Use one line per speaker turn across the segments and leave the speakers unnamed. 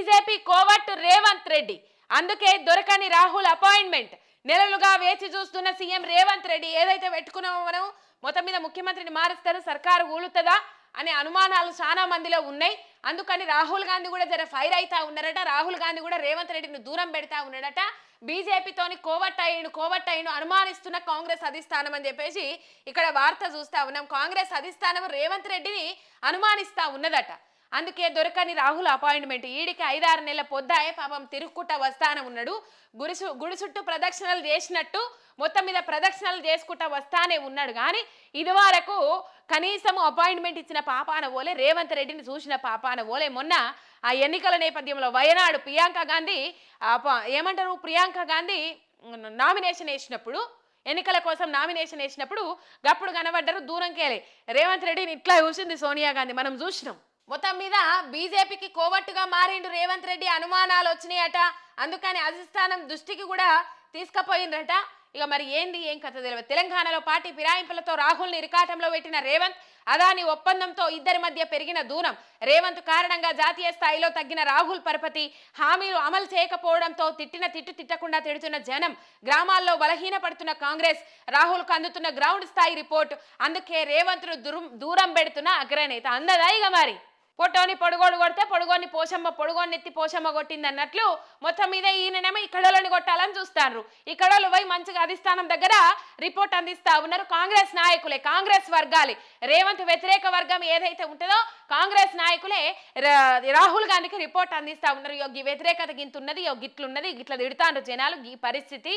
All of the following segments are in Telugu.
బీజేపీ కోవట్టు రేవంత్ రెడ్డి. అందుకే దొరకని రాహుల్ అపాయింట్మెంట్. నెలలుగా వేచి చూస్తున్న సీఎం రేవంత్ రెడ్డి ఏదైతే పెట్టుకున్నామో మనం మొత్తం మీద ముఖ్యమంత్రిని మారుస్తారు, సర్కారు ఊలుతుందా అనే అనుమానాలు చాలా మందిలో ఉన్నాయి. అందుకని రాహుల్ గాంధీ కూడా జర ఫైర్ అవుతా ఉన్నారట. రాహుల్ గాంధీ కూడా రేవంత్ రెడ్డిని దూరం పెడతా ఉన్నాడట. బీజేపీతోని కోవట్టయ్యను అనుమానిస్తున్న కాంగ్రెస్ అధిష్టానం అని చెప్పేసి ఇక్కడ వార్త చూస్తా ఉన్నాం. కాంగ్రెస్ అధిష్టానం రేవంత్ రెడ్డిని అనుమానిస్తా ఉన్నదట. అందుకే దొరకని రాహుల్ అపాయింట్మెంట్. ఈడికి 5-6 నెలల పొద్దాయే పాపం తిరుక్కుంటా వస్తానే ఉన్నాడు. గుడి చుట్టూ ప్రదక్షిణలు చేసినట్టు మొత్తం మీద ప్రదక్షిణలు చేసుకుంటా వస్తానే ఉన్నాడు. కానీ ఇదివరకు కనీసం అపాయింట్మెంట్ ఇచ్చిన పాపాన ఓలే, రేవంత్ రెడ్డిని చూసిన పాపాన ఓలే. మొన్న ఆ ఎన్నికల నేపథ్యంలో వయనాడు ప్రియాంక గాంధీ నామినేషన్ వేసినప్పుడు, ఎన్నికల కోసం నామినేషన్ వేసినప్పుడు గప్పుడు కనబడ్డారు దూరంకేలే. రేవంత్ రెడ్డిని ఇట్లా చూసింది సోనియా గాంధీ, మనం చూసినాం. మొత్తం మీద బీజేపీకి కోవట్టుగా మారిండు రేవంత్ రెడ్డి. అనుమానాలు వచ్చినాయట. అందుకని అధిష్టానం దృష్టికి కూడా తీసుకుపోయిందట. ఇక మరి ఏం కథ తెలియదు. తెలంగాణలో పార్టీ ఫిరాయింపులతో రాహుల్ని ఇరకాటంలో పెట్టిన రేవంత్, అదాని ఒప్పందంతో ఇద్దరి మధ్య పెరిగిన దూరం, రేవంత్ కారణంగా జాతీయ స్థాయిలో తగ్గిన రాహుల్ పరపతి, హామీలు అమలు చేయకపోవడంతో తిట్టకుండా తిడుతున్న జనం, గ్రామాల్లో బలహీనపడుతున్న కాంగ్రెస్, రాహుల్కు అందుతున్న గ్రౌండ్ స్థాయి రిపోర్ట్. అందుకే రేవంత్ను దూరం పెడుతున్న అగ్రనేత. అందదా ఇక మరి పొట్టోని పొడుగోడు కొడితే పొడుగోని ఎత్తి పోషమ్మ కొట్టింది అన్నట్లు మొత్తం మీద ఈయననేమో ఇక్కడోళ్ళని కొట్టాలని చూస్తారు. ఇక్కడోళ్ళు పోయి మంచిగా అధిష్టానం దగ్గర రిపోర్ట్ అందిస్తా ఉన్నారు. కాంగ్రెస్ నాయకులే, కాంగ్రెస్ వర్గాలే, రేవంత్ వ్యతిరేక వర్గం ఏదైతే ఉంటుందో కాంగ్రెస్ నాయకులే రాహుల్ గాంధీకి రిపోర్ట్ అందిస్తా ఉన్నారు. ఈ వ్యతిరేకత గింతున్నది, గిట్లున్నది, గిట్ల తిడతాండ్రు జనాలు, ఈ పరిస్థితి,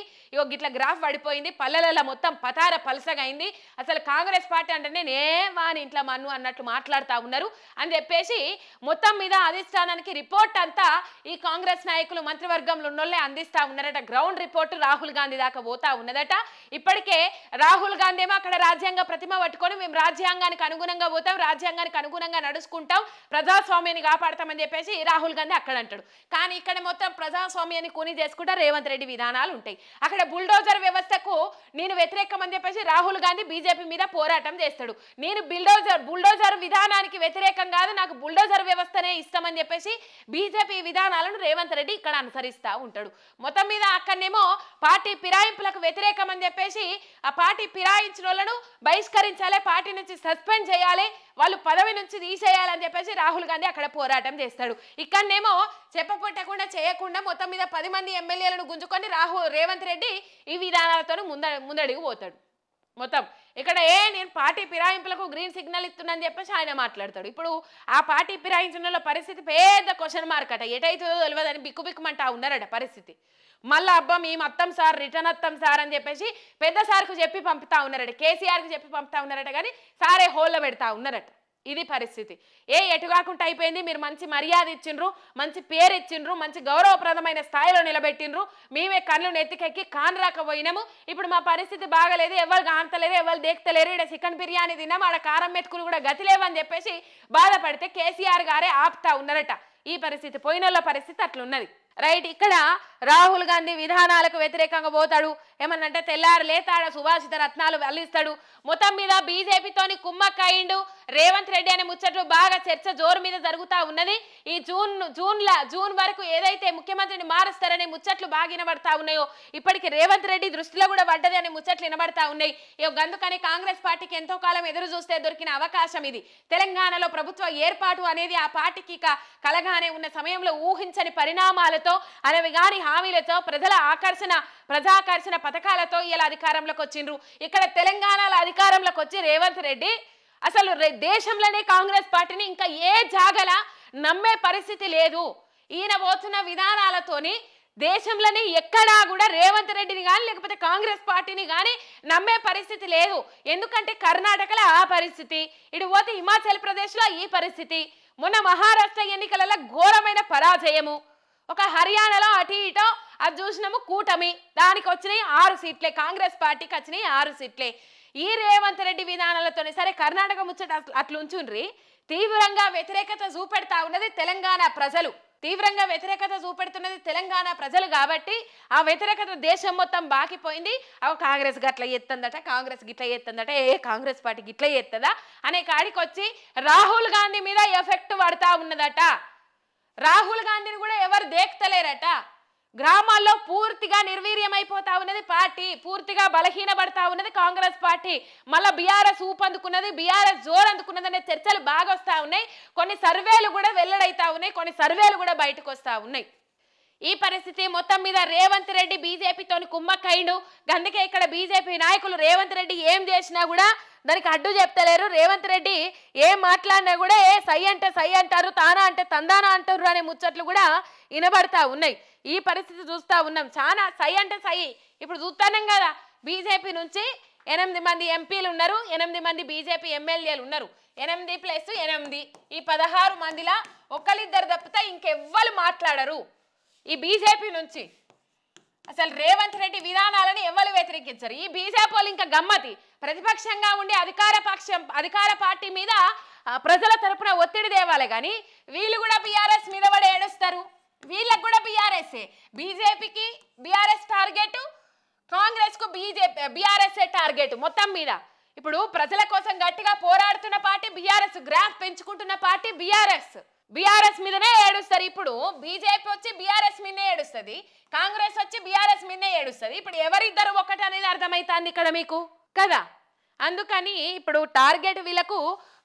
గిట్ల గ్రాఫ్ పడిపోయింది, పల్లెలలో మొత్తం పతార పలసగా అయింది, అసలు కాంగ్రెస్ పార్టీ అంటేనే వాని ఇంట్లో మన్ను అన్నట్లు మాట్లాడుతూ ఉన్నారు అని చెప్పేసి మొత్తం మీద అధిష్టానానికి రిపోర్ట్ అంతా ఈ కాంగ్రెస్ నాయకులు మంత్రివర్గంలో ఉన్నోళ్ళే అందిస్తా ఉన్నారట. గ్రౌండ్ రిపోర్ట్ రాహుల్ గాంధీ దాకా పోతా ఉన్నదట. ఇప్పటికే రాహుల్ గాంధీ ఏమో అక్కడ రాజ్యాంగ ప్రతిమ పట్టుకొని మేము రాజ్యాంగానికి అనుగుణంగా పోతాం, రాజ్యాంగానికి అనుగుణంగా నడుచుకుంటాం, ప్రజాస్వామ్యాన్ని కాపాడతామని చెప్పేసి రాహుల్ గాంధీ అక్కడ అంటాడు. కానీ ఇక్కడ మొత్తం ప్రజాస్వామ్యాన్ని కూని చేసుకుంటా రేవంత్ రెడ్డి విధానాలు ఉంటాయి. అక్కడ బుల్డోజర్ వ్యవస్థకు నేను వ్యతిరేకం అని చెప్పేసి రాహుల్ గాంధీ బీజేపీ మీద పోరాటం చేస్తాడు. నేను బుల్డోజర్ విధానానికి వ్యతిరేకం కాదు, నాకు బుల్డోజర్ వ్యవస్థనే ఇష్టమని చెప్పేసి బీజేపీ విధానాలను రేవంత్ రెడ్డి ఇక్కడ అనుసరిస్తూ ఉంటాడు. మొత్తం మీద అక్కడనేమో పార్టీ ఫిరాయింపులకు వ్యతిరేకం అని చెప్పేసి ఆ పార్టీ ఫిరాయించిన వాళ్ళను బహిష్కరించాలి, పార్టీ నుంచి సస్పెండ్ చేయాలి, వాళ్ళు పదవి నుంచి తీసేయాలని చెప్పేసి రాహుల్ గాంధీ అక్కడ పోరాటం చేస్తాడు. ఇక్కడనేమో చెప్పపట్టకుండా చేయకుండా మొత్తం మీద 10 మంది ఎమ్మెల్యేలను గుంజుకొని రేవంత్ రెడ్డి ఈ విధానాలతో ముందడికి పోతాడు. మొత్తం ఇక్కడ నేను పార్టీ ఫిరాయింపులకు గ్రీన్ సిగ్నల్ ఇస్తున్నాను చెప్పేసి ఆయన మాట్లాడతాడు. ఇప్పుడు ఆ పార్టీ ఫిరాయించిన పరిస్థితి పెద్ద క్వశ్చన్ మార్క్ అట. ఎటైతుందో తెలియదని బిక్కుబిక్కుమంటా ఉన్నారట పరిస్థితి. మళ్ళీ అబ్బా మేము అత్తం సార్, రిటర్న్ అత్తం సార్ అని చెప్పేసి పెద్ద సార్కు చెప్పి పంపుతా ఉన్నారట, కేసీఆర్కి చెప్పి పంపుతా ఉన్నారట. కానీ సారే హోల్లో పెడతా ఉన్నారట. ఇది పరిస్థితి. ఎటు కాకుండా అయిపోయింది. మీరు మంచి మర్యాద ఇచ్చిండ్రు, మంచి పేరు ఇచ్చిండ్రు, మంచి గౌరవప్రదమైన స్థాయిలో నిలబెట్టిండ్రు, మేమే కళ్ళు నెత్తికెక్కి కానరాకపోయినాము. ఇప్పుడు మా పరిస్థితి బాగలేదు, ఎవరు కాంతలేరు, ఎవరు దేక్తలేరు, ఇక్కడ చికెన్ బిర్యానీ తిన్నాము, ఆడ కారం మెతుకులు కూడా గతి లేవని చెప్పేసి బాధపడితే కేసీఆర్ గారే ఆపుతా ఉన్నారట. ఈ పరిస్థితి పోయినోళ్ళ పరిస్థితి అట్లున్నది. రైట్. ఇక్కడ రాహుల్ గాంధీ విధానాలకు వ్యతిరేకంగా పోతాడు. ఏమన్నంటే తెల్లారు లేతాడ సుభాషిత రత్నాలు వల్లిస్తాడు. మొత్తం మీద బీజేపీతోని కుమ్మక్కయిండు రేవంత్ రెడ్డి అనే ముచ్చట్లు బాగా చర్చ జోరు మీద జరుగుతూ ఉన్నది. ఈ జూన్ వరకు ఏదైతే ముఖ్యమంత్రిని మారుస్తారనే ముచ్చట్లు బాగా వినబడతా ఉన్నాయో ఇప్పటికి రేవంత్ రెడ్డి దృష్టిలో కూడా పడ్డది అనే ముచ్చట్లు వినబడతా ఉన్నాయి. అందుకని కాంగ్రెస్ పార్టీకి ఎంతో కాలం ఎదురు చూస్తే దొరికిన అవకాశం ఇది. తెలంగాణలో ప్రభుత్వ ఏర్పాటు అనేది ఆ పార్టీకి కలగానే ఉన్న సమయంలో ఊహించని పరిణామాలతో, అనేవి గాని హామీలతో, ప్రజాకర్షణ పథకాలతో ఇలా అధికారంలోకి వచ్చిండ్రు. ఇక్కడ తెలంగాణలో అధికారంలోకి వచ్చి రేవంత్ రెడ్డి అసలు దేశంలోనే కాంగ్రెస్ పార్టీని ఇంకా ఏ జాగల నమ్మే పరిస్థితి లేదు. ఈయన పోతున్న విధానాలతోని దేశంలోనే ఎక్కడా కూడా రేవంత్ రెడ్డిని కానీ లేకపోతే కాంగ్రెస్ పార్టీని కానీ నమ్మే పరిస్థితి లేదు. ఎందుకంటే కర్ణాటకలో ఆ పరిస్థితి, ఇటు పోతే హిమాచల్ ప్రదేశ్లో ఈ పరిస్థితి, మొన్న మహారాష్ట్ర ఎన్నికలలో ఘోరమైన పరాజయము, ఒక హర్యానాలో అటు ఇటో అది చూసినాము కూటమి, దానికి వచ్చినాయి 6 సీట్లే, కాంగ్రెస్ పార్టీకి వచ్చినాయి 6 సీట్లే. ఈ రేవంత్ రెడ్డి విధానాలతోనే సరే కర్ణాటక ముచ్చట అట్లుంచుండ్రి, తీవ్రంగా వ్యతిరేకత చూపెడతా ఉన్నది తెలంగాణ ప్రజలు, తీవ్రంగా వ్యతిరేకత చూపెడుతున్నది తెలంగాణ ప్రజలు. కాబట్టి ఆ వ్యతిరేకత దేశం మొత్తం బాకిపోయింది. కాంగ్రెస్ గట్ల ఎత్తందట, కాంగ్రెస్ గిట్ల ఎత్తందట, కాంగ్రెస్ పార్టీ గిట్ల ఎత్తదా అనే కాడికి వచ్చి రాహుల్ గాంధీ మీద ఎఫెక్ట్ పడతా ఉన్నదట. రాహుల్ గాంధీని కూడా ఎవరు దేక్తలేరట. గ్రామాల్లో పూర్తిగా నిర్వీర్యమైపోతా ఉన్నది పార్టీ, పూర్తిగా బలహీనపడతా ఉన్నది కాంగ్రెస్ పార్టీ. మళ్ళీ బీఆర్ఎస్ ఊపందుకున్నది, బీఆర్ఎస్ జోరు అందుకున్నది అనే చర్చలు బాగా వస్తూ ఉన్నాయి. కొన్ని సర్వేలు కూడా వెల్లడైతా ఉన్నాయి, కొన్ని సర్వేలు కూడా బయటకు వస్తూ ఉన్నాయి. ఈ పరిస్థితి మొత్తం మీద రేవంత్ రెడ్డి బీజేపీతోని కుమ్మక్కైండు. అందుకే ఇక్కడ బీజేపీ నాయకులు రేవంత్ రెడ్డి ఏం చేసినా కూడా దానికి అడ్డు చెప్తలేరు. రేవంత్ రెడ్డి ఏం మాట్లాడినా కూడా సై అంటే సై అంటారు, తానా అంటే తందానా అంటారు అనే ముచ్చట్లు కూడా వినబడతా ఉన్నాయి. ఈ పరిస్థితి చూస్తూ ఉన్నాం. చాలా సై అంటే సై. ఇప్పుడు చూస్తున్నాం కదా, బీజేపీ నుంచి 8 మంది ఎంపీలు ఉన్నారు, 8 మంది బీజేపీ ఎమ్మెల్యేలు ఉన్నారు. 8 + 8 ఈ 16 మందిలా ఒకళ్ళిద్దరు తప్పితే ఇంకెవ్వరు మాట్లాడరు ఈ బీజేపీ నుంచి. అసలు రేవంత్ రెడ్డి విధానాలను ఎవరు వ్యతిరేకించరు. ఈ బీజేపీ వాళ్ళు ఇంకా గమ్మతి, ప్రతిపక్షంగా ఉండి అధికార పార్టీ మీద ప్రజల తరపున ఒత్తిడి తేవాలి, కానీ వీళ్ళు కూడా బీఆర్ఎస్ మీద పడి ఏడుస్తారు. వీళ్ళకి కూడా బీజేపీకి బీఆర్ఎస్ టార్గెట్, కాంగ్రెస్ కు బీఆర్ఎస్ టార్గెట్ మొత్తం మీద. ఇప్పుడు ప్రజల కోసం గట్టిగా పోరాడుతున్న పార్టీ బీఆర్ఎస్, గ్రాఫ్ పెంచుకుంటున్న పార్టీ బీఆర్ఎస్ మీదనే ఏడుస్తారు. ఇప్పుడు బీజేపీ వచ్చి బీఆర్ఎస్ మీదనే ఏడుస్తుంది, కాంగ్రెస్ వచ్చి బీఆర్ఎస్ మీదనే ఏడుస్తుంది. ఇప్పుడు ఎవరిద్దరు ఒకటి అనేది అర్థమవుతుంది ఇక్కడ మీకు కదా. అందుకని ఇప్పుడు టార్గెట్ వీళ్ళకు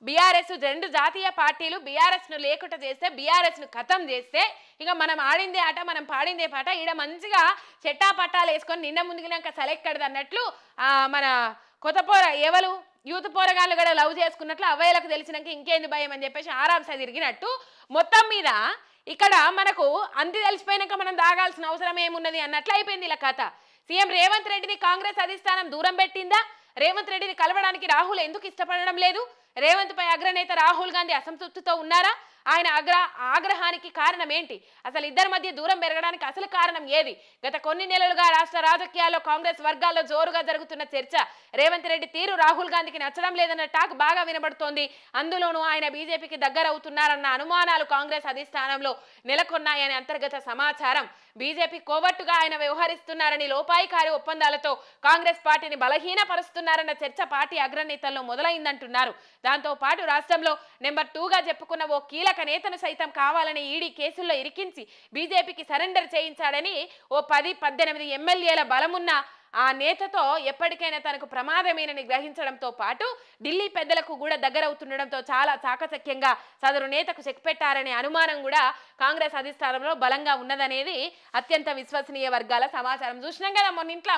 బీఆర్ఎస్, 2 జాతీయ పార్టీలు బీఆర్ఎస్ ను లేకుండా చేస్తే, బీఆర్ఎస్ ను ఖతం చేస్తే ఇక మనం ఆడిందే ఆట, మనం పాడిందే పాట. ఈడ మంచిగా చెట్టా పట్టాలు వేసుకొని నిన్న ముందుగినాక సెలెక్టెడ్ అన్నట్లు మన కొత్త ఎవరు యూత్ పోరగాళ్ళు కూడా లవ్ చేసుకున్నట్లు అవ్వయ్యలకు తెలిసినాక ఇంకేంది భయం అని చెప్పేసి ఆరాంసే తిరిగినట్టు మొత్తం మీద ఇక్కడ మనకు అంతి తెలిసిపోయినాక మనం దాగాల్సిన అవసరం ఏమున్నది అన్నట్లు అయిపోయింది ఇలా కథ. సీఎం రేవంత్ రెడ్డిని కాంగ్రెస్ అధిష్టానం దూరం పెట్టిందా? రేవంత్ రెడ్డిని కలవడానికి రాహుల్ ఎందుకు ఇష్టపడడం లేదు? రేవంత్ పై అగ్రనేత రాహుల్ గాంధీ అసంతృప్తితో ఉన్నారా? ఆయన ఆగ్రహానికి కారణం ఏంటి? అసలు ఇద్దరి మధ్య దూరం పెరగడానికి అసలు కారణం ఏది? గత కొన్ని నెలలుగా రాష్ట్ర రాజకీయాల్లో కాంగ్రెస్ వర్గాల్లో జోరుగా జరుగుతున్న చర్చ రేవంత్ రెడ్డి తీరు రాహుల్ గాంధీకి నచ్చడం లేదన్న టాక్ బాగా వినబడుతోంది. అందులోనూ ఆయన బీజేపీకి దగ్గర అవుతున్నారన్న అనుమానాలు కాంగ్రెస్ అధిష్టానంలో నెలకొన్నాయని అంతర్గత సమాచారం. బీజేపీ కోవట్టుగా ఆయన వ్యవహరిస్తున్నారని, లోపాయికారి ఒప్పందాలతో కాంగ్రెస్ పార్టీని బలహీనపరుస్తున్నారన్న చర్చ పార్టీ అగ్రనేతల్లో మొదలైందంటున్నారు. దాంతో పాటు రాష్ట్రంలో నెంబర్ 2గా చెప్పుకున్న ఓ కీలక నేతను సైతం కావాలని ఈడీ కేసుల్లో ఇరికించి బీజేపీకి సరెండర్ చేయించాడని ఓ 10-18 ఎమ్మెల్యేల బలమున్న ఆ నేతతో ఎప్పటికైనా తనకు ప్రమాదమేనని గ్రహించడంతో పాటు ఢిల్లీ పెద్దలకు కూడా దగ్గరవుతుండడంతో చాలా చాకచక్యంగా సదరు నేతకు చెక్ పెట్టారనే అనుమానం కూడా కాంగ్రెస్ అధిష్టానంలో బలంగా ఉన్నదనేది అత్యంత విశ్వసనీయ వర్గాల సమాచారం. చూసినాం కదా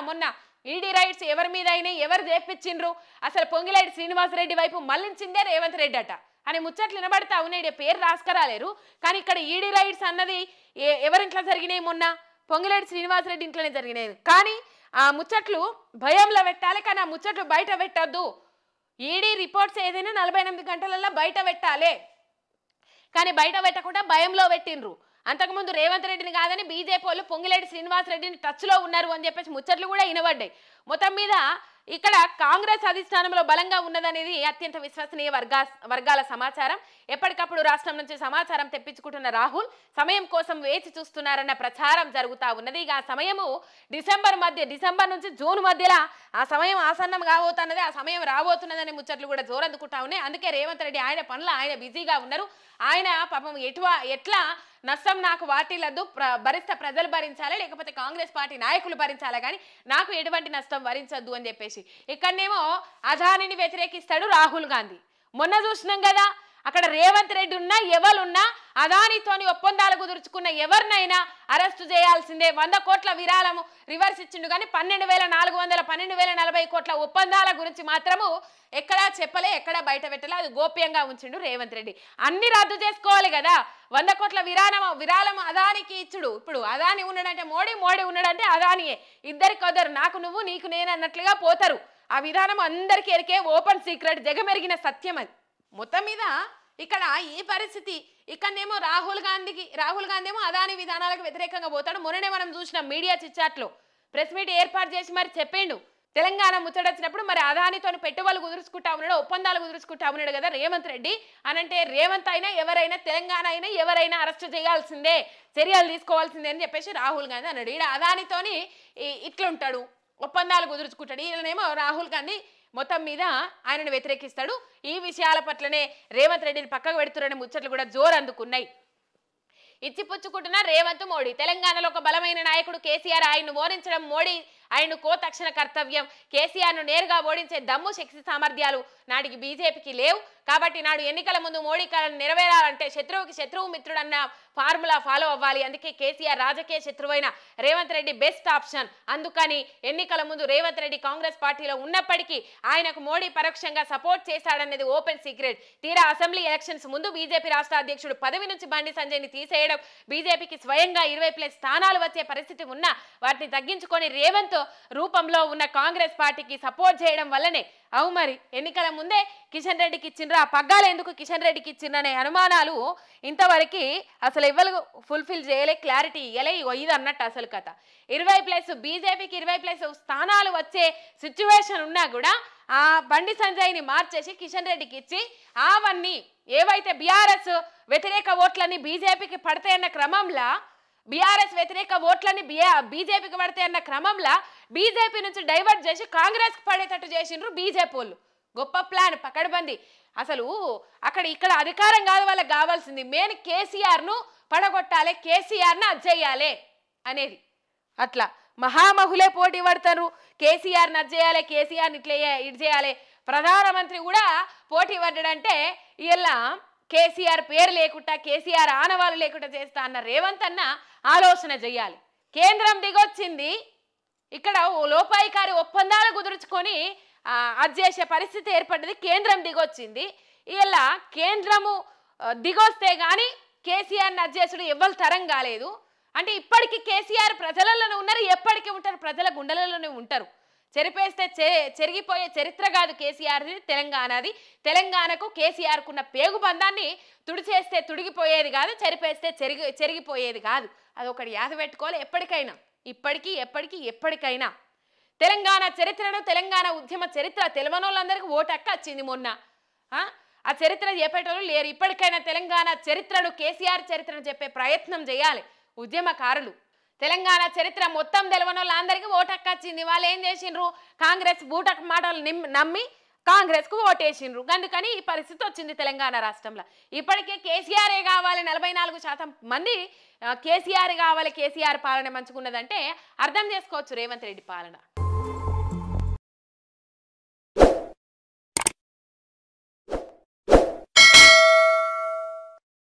మొన్న ఈడీ రైట్స్ ఎవరి మీద అయినాయి, ఎవరు చేపించిండ్రు? అసలు పొంగిలేటి శ్రీనివాసరెడ్డి వైపు మళ్లించిందే రేవంత్ రెడ్డి అట అని ముచ్చట్లు వినబడతా ఉన్నాయి. పేరు రాసుకరాలేరు, కానీ ఇక్కడ ఈడీ రైట్స్ అన్నది ఎవరింట్లో జరిగినాయి? మొన్న పొంగిలేటి శ్రీనివాసరెడ్డి ఇంట్లోనే జరిగినాయి. కానీ ఆ ముచ్చట్లు భయంలో పెట్టాలి, కానీ ఆ ముచ్చట్లు బయట పెట్టద్దు. ఈడీ రిపోర్ట్స్ ఏదైనా 48 గంటలలో బయట పెట్టాలి, కానీ బయట పెట్టకుండా భయంలో పెట్టిండ్రు. అంతకుముందు రేవంత్ రెడ్డిని కాదని బీజేపీ వాళ్ళు పొంగిలేటి శ్రీనివాసరెడ్డిని టచ్లో ఉన్నారు అని చెప్పేసి ముచ్చట్లు కూడా వినబడ్డాయి. మొత్తం మీద ఇక్కడ కాంగ్రెస్ అధిష్టానంలో బలంగా ఉన్నదనేది అత్యంత విశ్వసనీయ వర్గాల సమాచారం. ఎప్పటికప్పుడు రాష్ట్రం నుంచి సమాచారం తెప్పించుకుంటున్న రాహుల్ సమయం కోసం వేచి చూస్తున్నారన్న ప్రచారం జరుగుతూ ఉన్నది. ఇక ఆ సమయము డిసెంబర్ నుంచి జూన్ మధ్యలో ఆ సమయం ఆసన్నం కాబోతున్నది, ఆ సమయం రాబోతున్నదని ముచ్చట్లు కూడా జోరందుకుంటా ఉన్నాయి. అందుకే రేవంత్ రెడ్డి ఆయన పనులు ఆయన బిజీగా ఉన్నారు. ఆయన పాపం ఎట్లా నష్టం నాకు వాటిల్లద్దు, భరిస్తే ప్రజలు భరించాలి, లేకపోతే కాంగ్రెస్ పార్టీ నాయకులు భరించాలి, కానీ నాకు ఎటువంటి నష్టం భరించద్దు అని చెప్పేసి ఇక్కడనేమో అదానిని వ్యతిరేకిస్తాడు రాహుల్ గాంధీ. మొన్న చూసినాం కదా, అక్కడ రేవంత్ రెడ్డి ఉన్నా ఎవరున్నా అదానితోని ఒప్పందాలు కుదుర్చుకున్న ఎవరినైనా అరెస్టు చేయాల్సిందే. 100 కోట్ల విరాళము రివర్స్ ఇచ్చిండు, కానీ 12,400 12,040 కోట్ల ఒప్పందాల గురించి మాత్రము ఎక్కడా చెప్పలే, ఎక్కడా బయట పెట్టలే. అది గోప్యంగా ఉంచిండు రేవంత్ రెడ్డి. అన్ని రద్దు చేసుకోవాలి కదా. 100 కోట్ల విరాళం అదానికి ఇచ్చుడు. ఇప్పుడు అదాని ఉన్నాడంటే మోడీ ఉన్నాడంటే అదానియే. ఇద్దరికొద్దరు, నాకు నువ్వు నీకు నేను అన్నట్లుగా పోతారు. ఆ విధానం అందరికీ ఎరికే, ఓపెన్ సీక్రెట్, జగమెరిగిన సత్యం అది. మొత్తం మీద ఇక్కడ ఈ పరిస్థితి. ఇక్కడనేమో రాహుల్ గాంధీ ఏమో అదాని విధానాలకు వ్యతిరేకంగా పోతాడు. మొన్ననే మనం చూసినాం మీడియా చిట్చాట్లో ప్రెస్ మీట్ ఏర్పాటు చేసి మరి చెప్పిండు. తెలంగాణ ముచ్చడొచ్చినప్పుడు మరి అదానితో పెట్టుబడులు కుదుర్చుకుంటా ఉన్నాడు, ఒప్పందాలు కుదుర్చుకుంటా ఉన్నాడు కదా రేవంత్ రెడ్డి అని. అంటే రేవంత్ అయినా ఎవరైనా, తెలంగాణ అయినా ఎవరైనా అరెస్ట్ చేయాల్సిందే, చర్యలు తీసుకోవాల్సిందే అని చెప్పేసి రాహుల్ గాంధీ అన్నాడు. ఈడ అదానితోని ఇట్లుంటాడు, ఒప్పందాలు కుదుర్చుకుంటాడు. ఈయనేమో రాహుల్ గాంధీ మొత్తం మీద ఆయనను వ్యతిరేకిస్తాడు. ఈ విషయాల పట్లనే రేవంత్ రెడ్డిని పక్కకు పెడుతున్నారనే ముచ్చట్లు కూడా జోరు అందుకున్నాయి. ఇచ్చిపుచ్చుకుంటున్న రేవంత్ మోడీ. తెలంగాణలో ఒక బలమైన నాయకుడు కేసీఆర్, ఆయన్ను ఓడించడం మోడీ ఆయన తక్షణ కర్తవ్యం. కేసీఆర్ను నేరుగా ఓడించే దమ్ము, శక్తి సామర్థ్యాలు నాటికి బీజేపీకి లేవు. కాబట్టి నాడు ఎన్నికల ముందు మోడీ కలను నెరవేరాలంటే శత్రువుకి శత్రువు మిత్రుడన్న ఫార్ములా ఫాలో అవ్వాలి. అందుకే కేసీఆర్ రాజకీయ శత్రువైన రేవంత్ రెడ్డి బెస్ట్ ఆప్షన్. అందుకని ఎన్నికల ముందు రేవంత్ రెడ్డి కాంగ్రెస్ పార్టీలో ఉన్నప్పటికీ ఆయనకు మోడీ పరోక్షంగా సపోర్ట్ చేశాడనేది ఓపెన్ సీక్రెట్. తీరా అసెంబ్లీ ఎలక్షన్స్ ముందు బీజేపీ రాష్ట్ర అధ్యక్షుడు పదవి నుంచి బండి సంజయ్ని తీసేయడం, బీజేపీకి స్వయంగా 20+ స్థానాలు వచ్చే పరిస్థితి ఉన్నా వాటిని తగ్గించుకొని రేవంత్ రూపంలో ఉన్న కాంగ్రెస్ పార్టీకి సపోర్ట్ చేయడం వల్లనే అవు మరి ఎన్నికల ముందే కిషన్ రెడ్డికి ఇచ్చిండ్రు. ఆ పగ్గాలు ఎందుకు కిషన్ రెడ్డికి ఇచ్చిండ్రనే అనుమానాలు ఇంతవరకు అసలు ఎవరు ఫుల్ఫిల్ చేయలే, క్లారిటీ ఇవ్వలే. ఇది అన్నట్టు అసలు కథ. 20+ బీజేపీకి 20+ స్థానాలు వచ్చే సిచ్యువేషన్ ఉన్నా కూడా ఆ బండి సంజయ్ని మార్చేసి కిషన్ రెడ్డికి ఇచ్చి అవన్నీ ఏవైతే బీఆర్ఎస్ వ్యతిరేక ఓట్లన్నీ బీజేపీకి పడతాయన్న క్రమంలో, బీఆర్ఎస్ వ్యతిరేక ఓట్లని బీజేపీకి పడతాయన్న క్రమంలో బీజేపీ నుంచి డైవర్ట్ చేసి కాంగ్రెస్కి పడేటట్టు చేసిండ్రు బీజేపీ వాళ్ళు. గొప్ప ప్లాన్, పకడ్బందీ. అసలు అక్కడ ఇక్కడ అధికారం కాదు వాళ్ళకి కావాల్సింది, మెయిన్ కేసీఆర్ను పడగొట్టాలి, కేసీఆర్ను అజ్జేయాలి అనేది. అట్లా మహామహులే పోటీ పడతారు, కేసీఆర్ని అజ్జేయాలి, కేసీఆర్ని ఇటు చేయాలి. ప్రధానమంత్రి కూడా పోటీ పడ్డాడంటే ఇలా కేసీఆర్ పేరు లేకుండా, కేసీఆర్ ఆనవాళ్ళు లేకుండా చేస్తా అన్న రేవంత్ అన్న ఆలోచన చెయ్యాలి. కేంద్రం దిగొచ్చింది, ఇక్కడ లోపాయికారి ఒప్పందాలు కుదుర్చుకొని అది చేసే పరిస్థితి ఏర్పడ్డది. కేంద్రం దిగొచ్చింది. ఇలా కేంద్రము దిగొస్తే కానీ కేసీఆర్ని అజ్జేసుడు ఎవ్వరు తరం కాలేదు. అంటే ఇప్పటికీ కేసీఆర్ ప్రజలలోనే ఉన్నారు, ఎప్పటికీ ఉంటారు, ప్రజల గుండెలలోనే ఉంటారు. చెరిపేస్తే చెరిగిపోయే చరిత్ర కాదు కేసీఆర్ది, తెలంగాణది. తెలంగాణకు కేసీఆర్కున్న పేగు బంధాన్ని తుడిచేస్తే తుడిగిపోయేది కాదు, చెరిపేస్తే చెరిగిపోయేది కాదు. అదొకటి యాద పెట్టుకోవాలి ఎప్పటికైనా, ఇప్పటికీ ఎప్పటికీ ఎప్పటికైనా. తెలంగాణ చరిత్రను, తెలంగాణ ఉద్యమ చరిత్ర తెలవనోళ్ళందరికీ ఓటు హక్కు వచ్చింది మొన్న. ఆ చరిత్ర చెప్పేటోళ్ళు లేరు. ఇప్పటికైనా తెలంగాణ చరిత్రను, కేసీఆర్ చరిత్రను చెప్పే ప్రయత్నం చేయాలి ఉద్యమకారులు. తెలంగాణ చరిత్ర మొత్తం తెలవనోళ్ళందరికీ ఓటు హక్కు వచ్చింది. వాళ్ళు ఏం చేసిండ్రు, కాంగ్రెస్ బూటక్ మాటలు నమ్మి కాంగ్రెస్కు ఓటేసిండ్రు. అందుకని ఈ పరిస్థితి వచ్చింది తెలంగాణ రాష్ట్రంలో. ఇప్పటికే కేసీఆరే కావాలి, 44% మంది కేసీఆర్ కావాలి, కేసీఆర్ పాలన మంచుకున్నదంటే అర్థం చేసుకోవచ్చు రేవంత్ రెడ్డి పాలన.